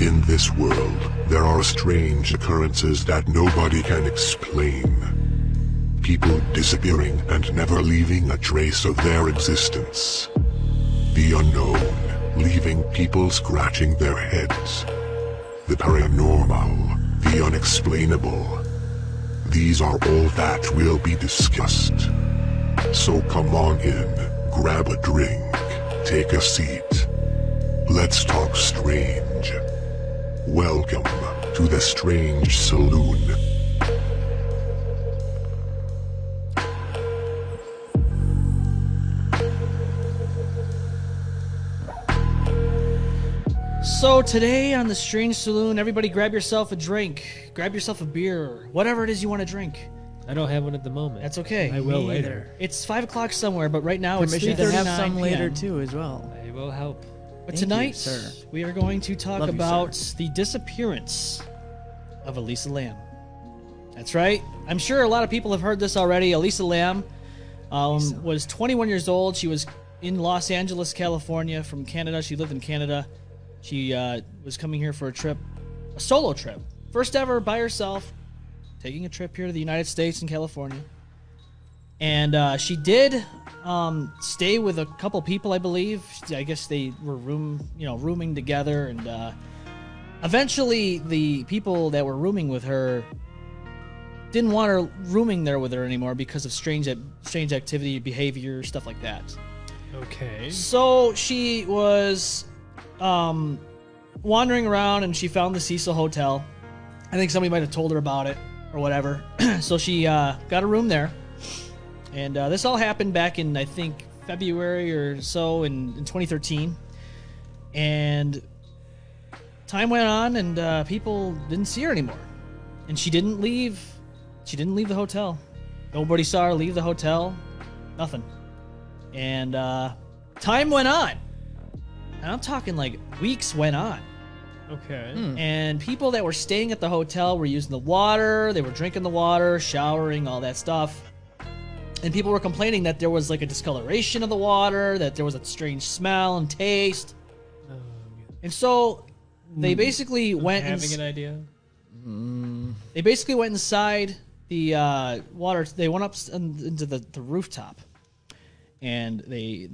In this world, there are strange occurrences that nobody can explain. People disappearing and never leaving a trace of their existence. The unknown, leaving people scratching their heads. The paranormal, the unexplainable. These are all that will be discussed. So come on in, grab a drink, take a seat. Let's talk strange. Welcome to the Strange Saloon. So today on the Strange Saloon, everybody grab yourself a drink, grab yourself a beer, whatever it is you want to drink. I don't have one at the moment. That's okay. I will later. It's 5 o'clock somewhere, but right now it's Permission 3:39 to have some later PM. too as well. I will help. But Thank tonight, you, sir. we are going to talk Love you, about sir. the disappearance of Elisa Lam. That's right. I'm sure a lot of people have heard this already. Elisa Lam was 21 years old. She was in Los Angeles, California from Canada. She lived in Canada. She was coming here for a trip, a solo trip. First ever by herself, taking a trip here to the United States and California. And she did stay with a couple people, I believe. I guess they were rooming together. And eventually, the people that were rooming with her didn't want her rooming there with her anymore because of strange activity, behavior, stuff like that. Okay. So she was wandering around, and she found the Cecil Hotel. I think somebody might have told her about it or whatever. So she got a room there. And this all happened back in, I think, February or so in 2013. And time went on, and people didn't see her anymore. And she didn't leave. She didn't leave the hotel. Nobody saw her leave the hotel. Nothing. And time went on. And I'm talking like weeks went on. Okay. And people that were staying at the hotel were using the water. They were drinking the water, showering, all that stuff. And people were complaining that there was like a discoloration of the water, that there was a strange smell and taste. And so they basically went Having an idea? They basically went inside the water. They went up into the rooftop, and the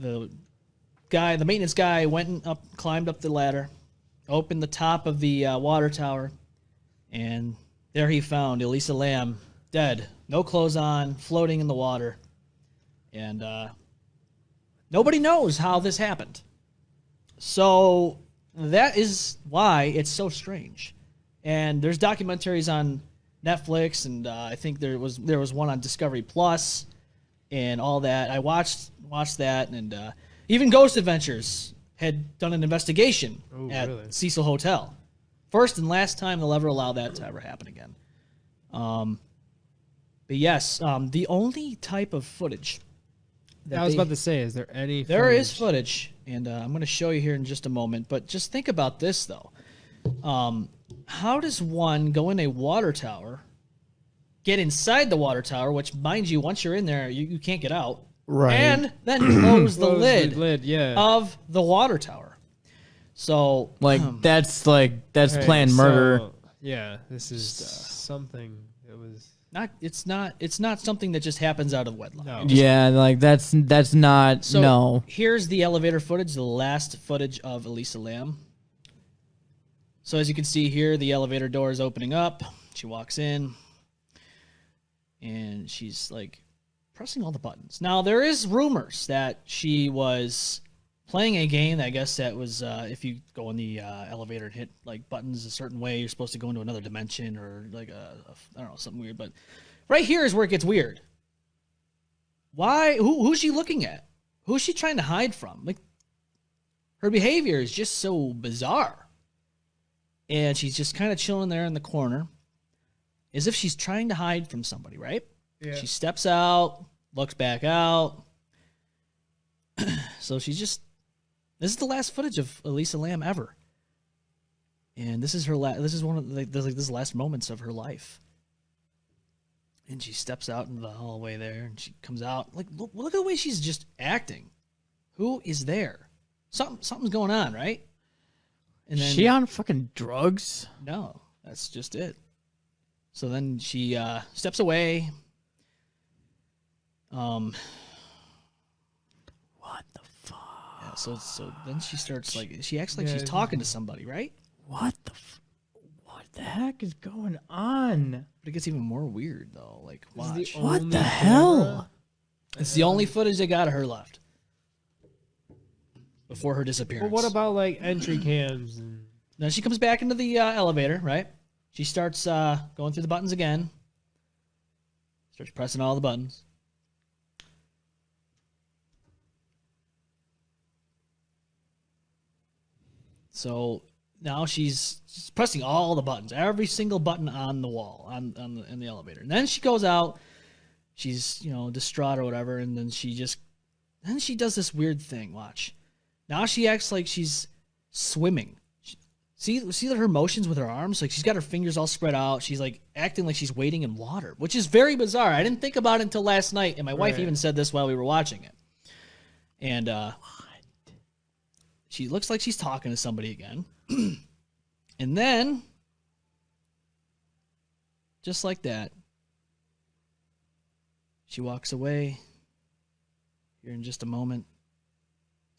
maintenance guy went up, climbed up the ladder, opened the top of the water tower, and there he found Elisa Lam dead, no clothes on, floating in the water, and nobody knows how this happened. So that is why it's so strange. And there's documentaries on Netflix, and I think there was one on Discovery Plus, and all that. I watched that, and even Ghost Adventures had done an investigation at Cecil Hotel. First and last time they'll ever allow that to ever happen again. But yes, the only type of footage that I was about to say, is there any footage? There is footage, and I'm going to show you here in just a moment. But just think about this, though. How does one go in a water tower, get inside the water tower, which, mind you, once you're in there, you can't get out, Right. and then close the lid yeah. of the water tower? So, That's Right, planned murder. so, yeah, this is something that was... it's not something that just happens out of wedlock. No. Yeah, that's not So no. here's the elevator footage, the last footage of Elisa Lam. So as you can see here, the elevator door is opening up. She walks in, and she's like pressing all the buttons. Now there is rumors that she was playing a game. I guess that was if you go in the elevator and hit like buttons a certain way, you're supposed to go into another dimension or like I don't know, something weird. But right here is where it gets weird. Why? Who's she looking at? Who's she trying to hide from? Like, her behavior is just so bizarre. And she's just kind of chilling there in the corner, as if she's trying to hide from somebody, right? Yeah. She steps out, looks back out. So she's just... This is the last footage of Elisa Lam ever. And this is her this is one of the last moments of her life. And she steps out into the hallway there, and she comes out. Like, look at the way she's just acting. Who is there? Something's going on, right? And then She on fucking drugs? no, that's just it. So then she steps away. What the fuck? Yeah, so then she starts like she acts like she's talking to somebody, right? What the heck is going on? But it gets even more weird though. Like watch. What the hell? It's the only footage they got of her left before her disappearance. Well, what about like entry cams? And Then she comes back into the elevator, right? She starts going through the buttons again. Starts pressing all the buttons. So now she's pressing all the buttons, every single button on the wall, in the elevator. And then she goes out. She's distraught or whatever, and then she does this weird thing. Watch. Now she acts like she's swimming. See her motions with her arms? Like she's got her fingers all spread out. She's like acting like she's wading in water, which is very bizarre. I didn't think about it until last night, and my wife even said this while we were watching it. And she looks like she's talking to somebody again. And then, just like that, she walks away here in just a moment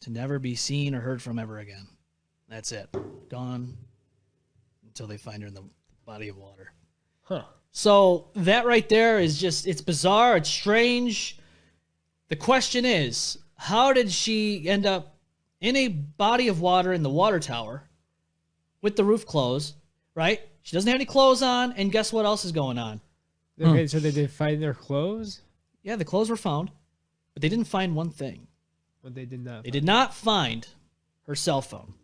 to never be seen or heard from ever again. That's it. Gone until they find her in the body of water. huh? So that right there is it's bizarre. It's strange. The question is, how did she end up in a body of water in the water tower with the roof closed, right? She doesn't have any clothes on, and guess what else is going on? Okay, so they did find their clothes, Yeah, the clothes were found, but they didn't find one thing. but they did not. They did not find her cell phone,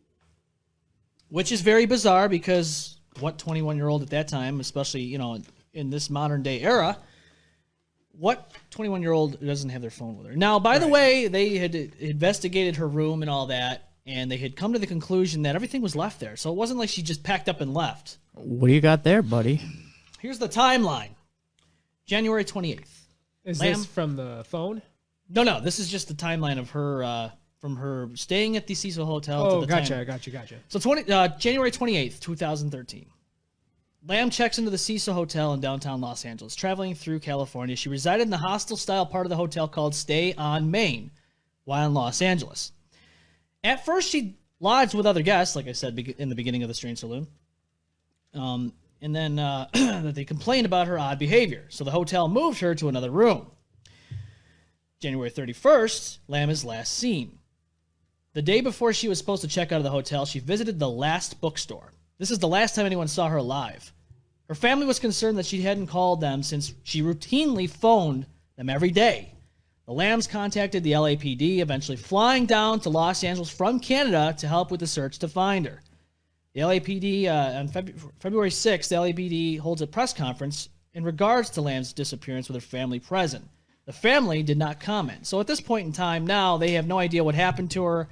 which is very bizarre because what 21-year-old at that time, especially, in this modern day era, what 21-year-old doesn't have their phone with her? Now, by the way, they had investigated her room and all that, and they had come to the conclusion that everything was left there. So it wasn't like she just packed up and left. What do you got there, buddy? Here's the timeline. January 28th. Is Lam? this from the phone? No, this is just the timeline of her, from her staying at the Cecil Hotel to Oh, the gotcha. time. So January 28th, 2013. Lam checks into the Cecil Hotel in downtown Los Angeles. Traveling through California, she resided in the hostel-style part of the hotel called Stay on Main while in Los Angeles. At first, she lodged with other guests, like I said in the beginning of the Strange Saloon. And then that they complained about her odd behavior. So the hotel moved her to another room. January 31st, Lam is last seen. The day before she was supposed to check out of the hotel, she visited the Last bookstore. This is the last time anyone saw her alive. Her family was concerned that she hadn't called them since she routinely phoned them every day. The Lambs contacted the LAPD, eventually flying down to Los Angeles from Canada to help with the search to find her. The LAPD, on February 6th, the LAPD holds a press conference in regards to Lamb's disappearance with her family present. The family did not comment. So at this point in time now, they have no idea what happened to her.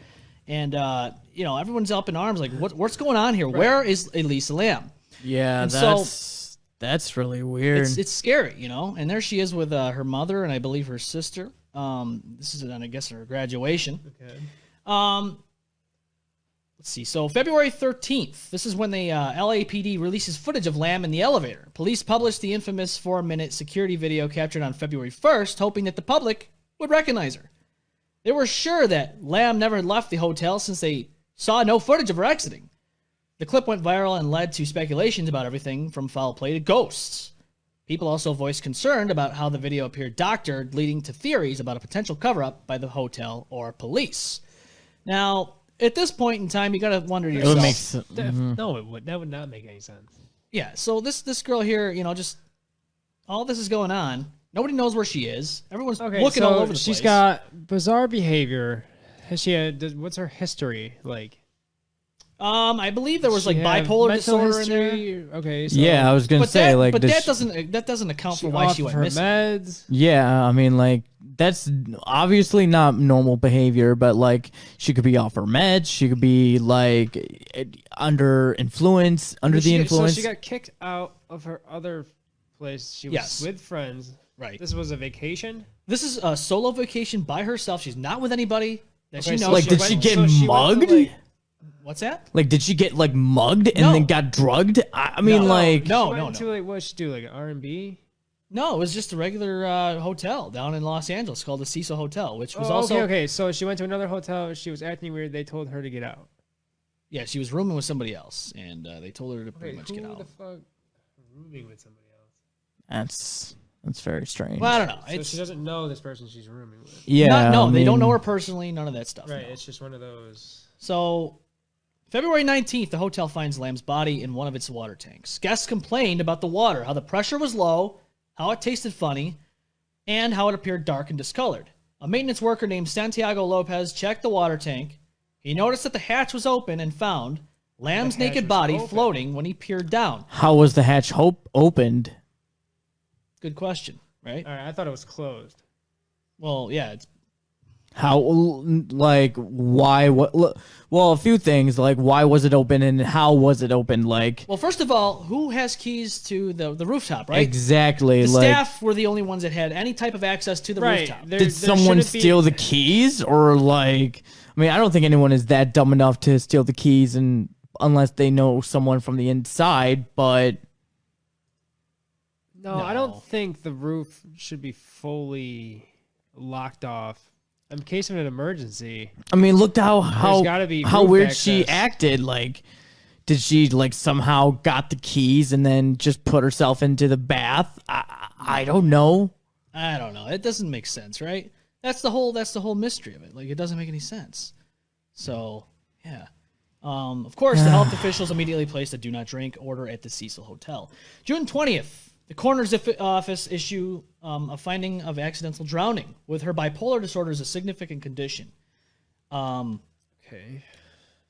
And, everyone's up in arms like, what's going on here? Right. Where is Elisa Lam? Yeah, and that's really weird. It's scary, And there she is with her mother and I believe her sister. This is, I guess, her graduation. Okay. Let's see. So February 13th, this is when the LAPD releases footage of Lam in the elevator. Police published the infamous 4-minute security video captured on February 1st, hoping that the public would recognize her. They were sure that Lam never left the hotel since they saw no footage of her exiting. The clip went viral and led to speculations about everything from foul play to ghosts. People also voiced concern about how the video appeared doctored, leading to theories about a potential cover-up by the hotel or police. Now, at this point in time, you got to wonder to yourself. It would make sense. No, it would. That would not make any sense. Yeah, so this girl here, just all this is going on. Nobody knows where she is. Everyone's looking all over the place. She's got bizarre behavior. What's her history like? I believe there was like bipolar disorder in there. Okay, so Yeah, I was gonna say but that doesn't account for why she went her missing. meds. Yeah, I mean, like, that's obviously not normal behavior, but like, she could be off her meds. She could be like under the influence. So she got kicked out of her other place. She was with friends. Right. This was a vacation. This is a solo vacation by herself. She's not with anybody that she knows. Like, did she get mugged? What's that? Like, did she get like mugged and No. then got drugged? I mean, like, No. Like, what did she do? Like an R&B? No, it was just a regular hotel down in Los Angeles called the Cecil Hotel, which was okay. So she went to another hotel. She was acting weird. They told her to get out. Yeah, she was rooming with somebody else, and they told her to pretty much get out. Who the fuck rooming with somebody else? that's very strange. Well, I don't know. So she doesn't know this person she's rooming with. Yeah, no, I they don't mean, know her personally. None of that stuff. Right. no. It's just one of those. So, February 19th, the hotel finds Lamb's body in one of its water tanks. Guests complained about the water, how the pressure was low, how it tasted funny, and how it appeared dark and discolored. A maintenance worker named Santiago Lopez checked the water tank. He noticed that the hatch was open and found Lamb's naked body floating when he peered down. How was the hatch opened? Good question, right? All right. I thought it was closed. Well, yeah, it's How, like, why? What? Well, a few things. Like, why was it open and how was it open? Like, well, first of all, who has keys to the rooftop, right? exactly. The like, staff were the only ones that had any type of access to the rooftop. did someone steal the keys or like? I mean, I don't think anyone is that dumb enough to steal the keys, and unless they know someone from the inside. But No, I don't think the roof should be fully locked off in case of an emergency. I mean, look how gotta be how roof weird she access. acted. Like, did she like somehow got the keys and then just put herself into the bath? I don't know. I don't know. It doesn't make sense, right? That's the whole mystery of it. Like, it doesn't make any sense. So, yeah. Of course, the health officials immediately placed a do not drink order at the Cecil Hotel. June 20th, the coroner's office issue a finding of accidental drowning with her bipolar disorder as a significant condition. Okay.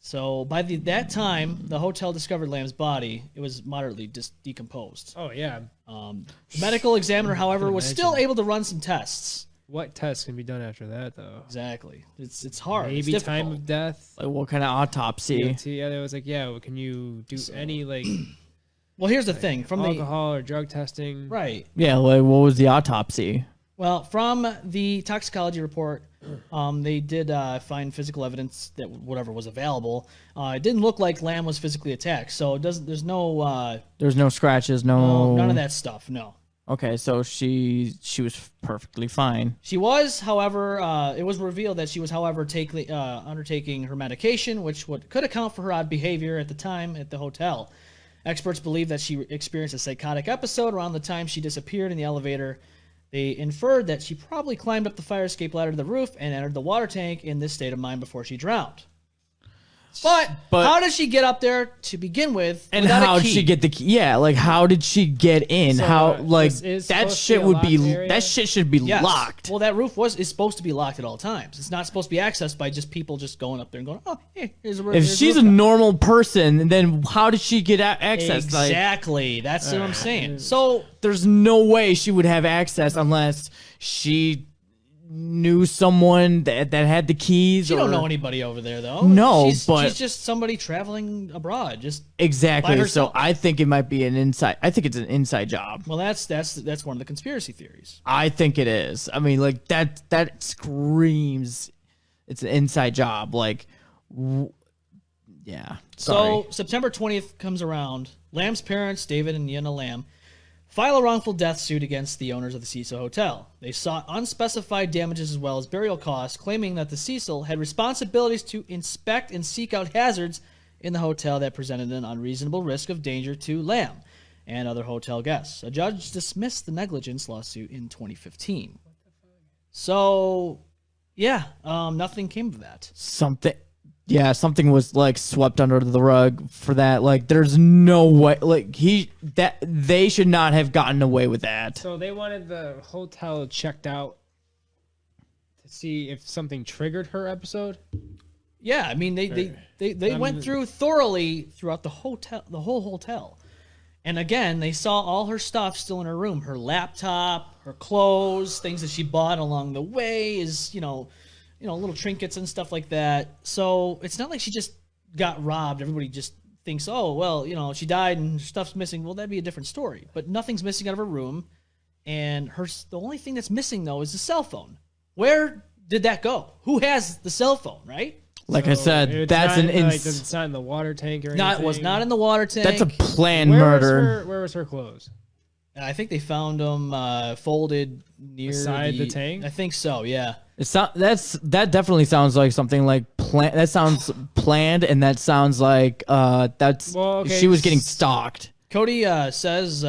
So by that time, the hotel discovered Lamb's body. It was moderately decomposed. Oh yeah. The medical examiner, however, was still able to run some tests. What tests can be done after that though? Exactly. It's hard. Maybe it's time of death. Like, what kind of autopsy? Yeah, it was like, yeah. Well, can you do any like Well, here's the thing. From alcohol or drug testing? right. Yeah, like, what was the autopsy? Well, from the toxicology report, they did find physical evidence that whatever was available. It didn't look like Lamb was physically attacked, so it doesn't. There's no. There's no scratches, no. None of that stuff. No. Okay, so she was perfectly fine. She was, however, it was revealed that she was, however, undertaking her medication, which could account for her odd behavior at the time at the hotel. Experts believe that she experienced a psychotic episode around the time she disappeared in the elevator. They inferred that she probably climbed up the fire escape ladder to the roof and entered the water tank in this state of mind before she drowned. But how did she get up there to begin with? And how did she get the key? Yeah, like, how did she get in? So, how, like, this is that supposed to shit be a would be, locked area? that shit should be Yes. locked. Well, that roof is supposed to be locked at all times. It's not supposed to be accessed by just people just going up there and going, oh, hey, here's a roof. If she's a normal person, then how did she get access? Like, Exactly. That's what I'm saying. So there's no way she would have access unless she knew someone that had the keys. she don't know anybody over there, though. No, but- she's just somebody traveling abroad. Just by Exactly. So herself. I think it might be an inside. I think it's an inside job. Well, that's one of the conspiracy theories. I think it is. I mean, like, that screams it's an inside job. Like, yeah. Sorry. So September 20th comes around. Lamb's parents, David and Yenna Lam, file a wrongful death suit against the owners of the Cecil Hotel. They sought unspecified damages as well as burial costs, claiming that the Cecil had responsibilities to inspect and seek out hazards in the hotel that presented an unreasonable risk of danger to Lam and other hotel guests. A judge dismissed the negligence lawsuit in 2015. So, yeah, nothing came of that. Something was like swept under the rug for that. Like, there's no way. Like, they should not have gotten away with that. So they wanted the hotel checked out to see if something triggered her episode. Yeah, I mean they went through thoroughly throughout the whole hotel. And again, they saw all her stuff still in her room. Her laptop, her clothes, things that she bought along the way, is, little trinkets and stuff like that. So it's not like she just got robbed. Everybody just thinks, oh, well, she died and her stuff's missing. Well, that'd be a different story. But nothing's missing out of her room. And the only thing that's missing, though, is the cell phone. Where did that go? Who has the cell phone, right? Like I said, it's that's not, an like, it's not in the water tank or anything. Was not in the water tank. That's a planned murder. Where was her clothes? I think they found them folded near Beside the tank? I think so. Yeah. That definitely sounds like something like planned. That sounds planned, and that sounds like she was getting stalked. Cody says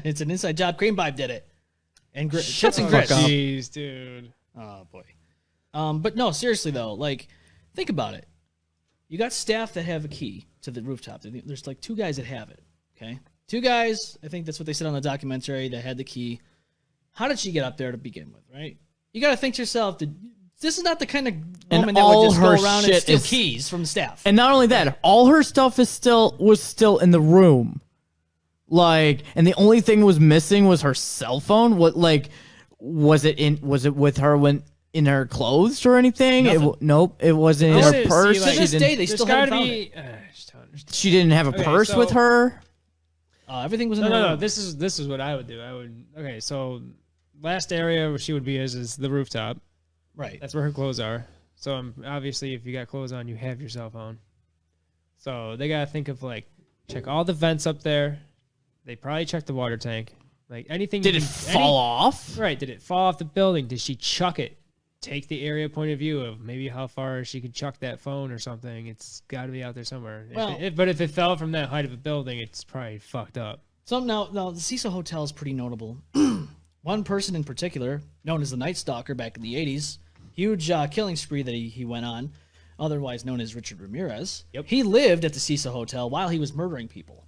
it's an inside job. Cream Vibe did it. And Shut the Chris. fuck up. Jeez, dude. Oh boy. But no, seriously though, like, think about it. You got staff that have a key to the rooftop. There's like 2 guys that have it. Okay, 2 guys. I think that's what they said on the documentary. That had the key. How did she get up there to begin with? Right. You got to think to yourself. This is not the kind of woman that would just go around and steal keys from the staff. And not only that, all her stuff was still in the room. Like, and the only thing was missing was her cell phone. What, like, was it with her when in her clothes or anything? Nope, it wasn't in her purse. To this day, they still haven't found it. She didn't have a purse with her. Everything was in her room. No. This is what I would do. So last area where she would be is the rooftop. Right. That's where her clothes are. So obviously, if you got clothes on, you have your cell phone. So they gotta think of like check all the vents up there. They probably checked the water tank. Like anything. Did it fall off? Right. Did it fall off the building? Did she chuck it? Take the area point of view of maybe how far she could chuck that phone or something. It's got to be out there somewhere. Well, but if it fell from that height of a building, it's probably fucked up. So now the Cecil Hotel is pretty notable. One person in particular, known as the Night Stalker back in the 80s, huge killing spree that he went on, otherwise known as Richard Ramirez. Yep. He lived at the Cecil Hotel while he was murdering people.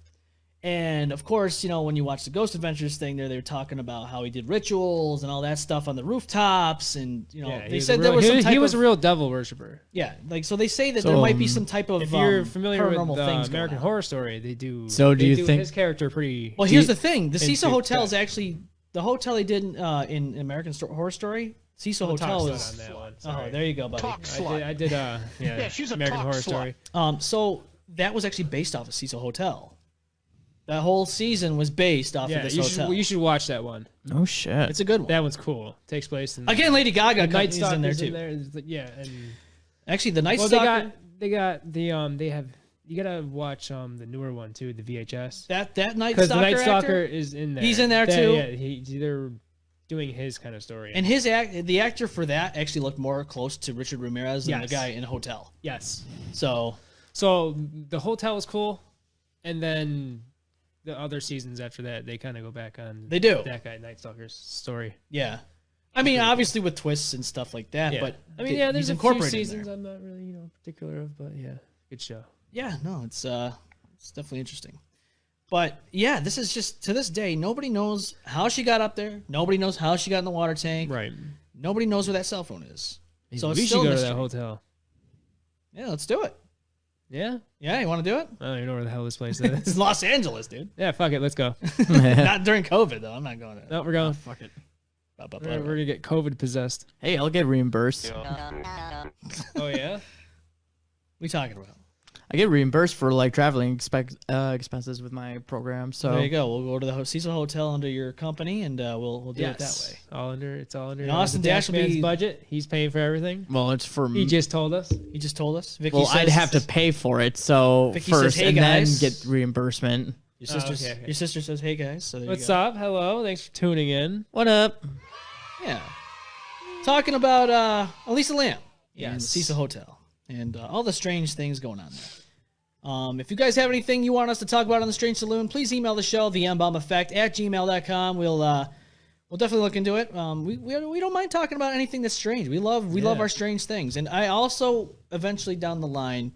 And of course, when you watch the Ghost Adventures thing there, they were talking about how he did rituals and all that stuff on the rooftops. And, they said there was some type he was a real devil worshiper. Yeah. Like, so they say that there might be some type of if you're familiar with things American Horror Story, they do. So do you think his character pretty? Well, here's the thing: the Cecil Hotel is actually the hotel they did in American Horror Story. Cecil Hotel is. On that one. Oh, there you go, buddy. I did. Yeah, she's American Horror Story. So that was actually based off of Cecil Hotel. That whole season was based off of this hotel. You should watch that one. Oh shit! It's a good one. That one's cool. Takes place in again. Lady Gaga Night is in there too. Yeah, and actually, the Night Stalker. They got they have. You gotta watch the newer one too, the VHS. That Night Stalker. Because the Night Stalker actor? is in there. He's in there too. Yeah, he's either doing his kind of story. And the actor for that actually looked more close to Richard Ramirez than the guy in a hotel. Yes. So the hotel is cool, and then the other seasons after that, they kind of go back on. They do that guy Night Stalker's story. Yeah, I mean, obviously with twists and stuff like that. Yeah. But I mean, there's a few seasons I'm not really particular of, but yeah, good show. Yeah, no, it's definitely interesting. But yeah, this is just to this day, nobody knows how she got up there. Nobody knows how she got in the water tank. Right. Nobody knows where that cell phone is. So we it's should still go a to mystery. that hotel. Yeah, let's do it. Yeah. Yeah, you want to do it? I don't even know where the hell this place is. It's Los Angeles, dude. Yeah, fuck it, let's go. Not during COVID though. I'm not going to. No, we're going. Fuck it. We're gonna get COVID possessed. Hey, I'll get reimbursed. Oh yeah. We talking about? I get reimbursed for like traveling expenses with my program. So there you go. We'll go to the Cecil Hotel under your company, and we'll do it that way. It's all under. And Austin Dash will Man's be budget. He's paying for everything. Well, it's for He just told us. He just told us. Vicky well, says, I'd have to pay for it, so Vicky first says, "Hey, and guys." then get reimbursement. Your sister. Okay. Your sister says, "Hey guys." So there What's you go. up? Hello. Thanks for tuning in. What up? Yeah. Talking about Elisa Lam and Yes. Cecil Hotel and all the strange things going on there. If you guys have anything you want us to talk about on the Strange Saloon, please email the show, the M-Balm Effect at gmail.com. We'll definitely look into it. We don't mind talking about anything that's strange. We love our strange things. And I also eventually down the line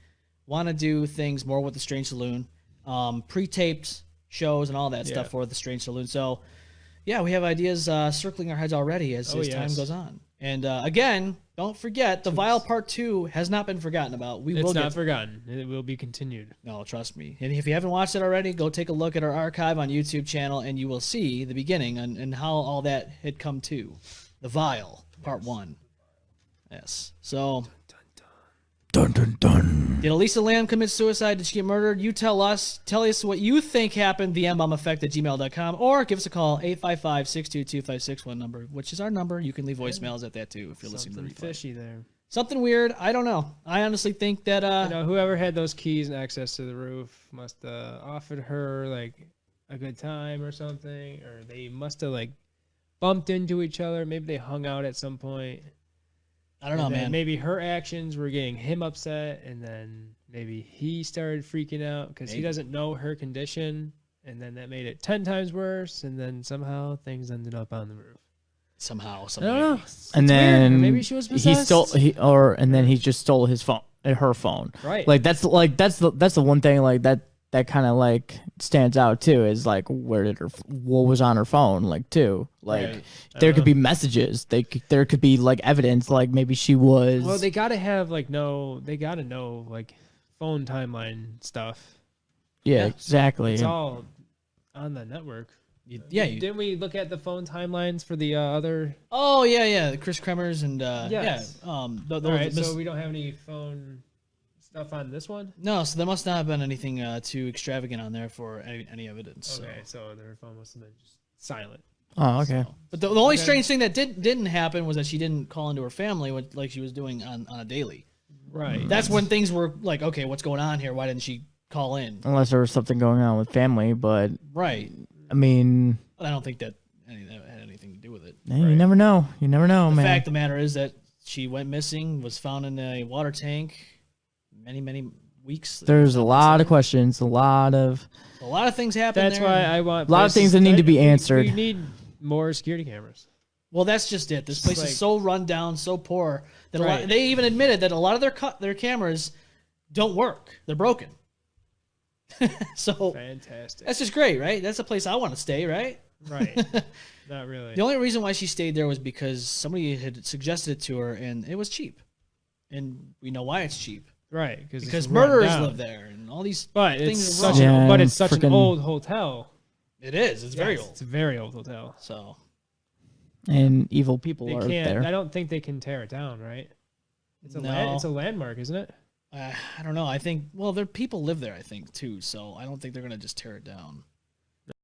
want to do things more with the Strange Saloon, pre-taped shows and all that stuff for the Strange Saloon. So yeah, we have ideas circling our heads already as time goes on. And again, don't forget, the Vile Part 2 has not been forgotten about. It's not forgotten. It will be continued. No, trust me. And if you haven't watched it already, go take a look at our archive on YouTube channel, and you will see the beginning and how all that had come to. The Vile, Part 1. Yes. So, Dun dun dun. did Elisa Lam commit suicide? Did she get murdered? You tell us. Tell us what you think happened, the mbombeffect at gmail.com, or give us a call, 855-622-5661 number, which is our number. You can leave voicemails at that, too, if you're listening to the replay. Fishy there. Something weird. I don't know. I honestly think that Whoever had those keys and access to the roof must have offered her like a good time or something, or they must have like bumped into each other. Maybe they hung out at some point. I don't know, man. Maybe her actions were getting him upset, and then maybe he started freaking out because he doesn't know her condition, and then that made it 10 times worse, and then somehow things ended up on the roof. Somehow, I don't know. And It's then weird. Maybe she was possessed. and then he just stole his phone, her phone. Right. Like that's the one thing like that kind of like stands out too is like what was on her phone like too like Right. there could be messages there could be like evidence like maybe she was Well, they gotta have they gotta know like phone timeline stuff. yeah exactly It's all on the network. Didn't we look at the phone timelines for the other? Oh yeah, the Chris Kremers and Yes. All right, so we don't have any phone stuff on this one. No, so there must not have been anything too extravagant on there for any evidence. Okay, so their phone must have been just silent. oh okay But the only strange thing that didn't happen was that she didn't call into her family like she was doing on a daily. Right. That's when things were like, okay, what's going on here? Why didn't she call in? unless there was something going on with family but Right. I mean But I don't think that had anything to do with it. you never know The man fact of the matter is that she went missing, was found in a water tank many weeks. there's a lot of questions a lot of things happen That's there. why I want A lot of things that need to be answered. We need more security cameras. Well, that's just it. This place Like- is so run down, so poor that Right. they even admitted that a lot of their cameras don't work. They're broken. So Fantastic. that's just great, right? That's a place I want to stay, right? Right. Not really. The only reason why she stayed there was because somebody had suggested it to her, and it was cheap. And we know why it's cheap. Right. Because murderers live there, and all these But things it's are wrong. such Yeah, but it's such an frickin- old hotel. It is. It's very Yes, old. It's a very old hotel. So and evil people They are can't. there I don't think they can tear it down. Right. It's a No. it's a landmark, isn't it? I don't know. I think there people live there. I think too. So I don't think they're gonna just tear it down.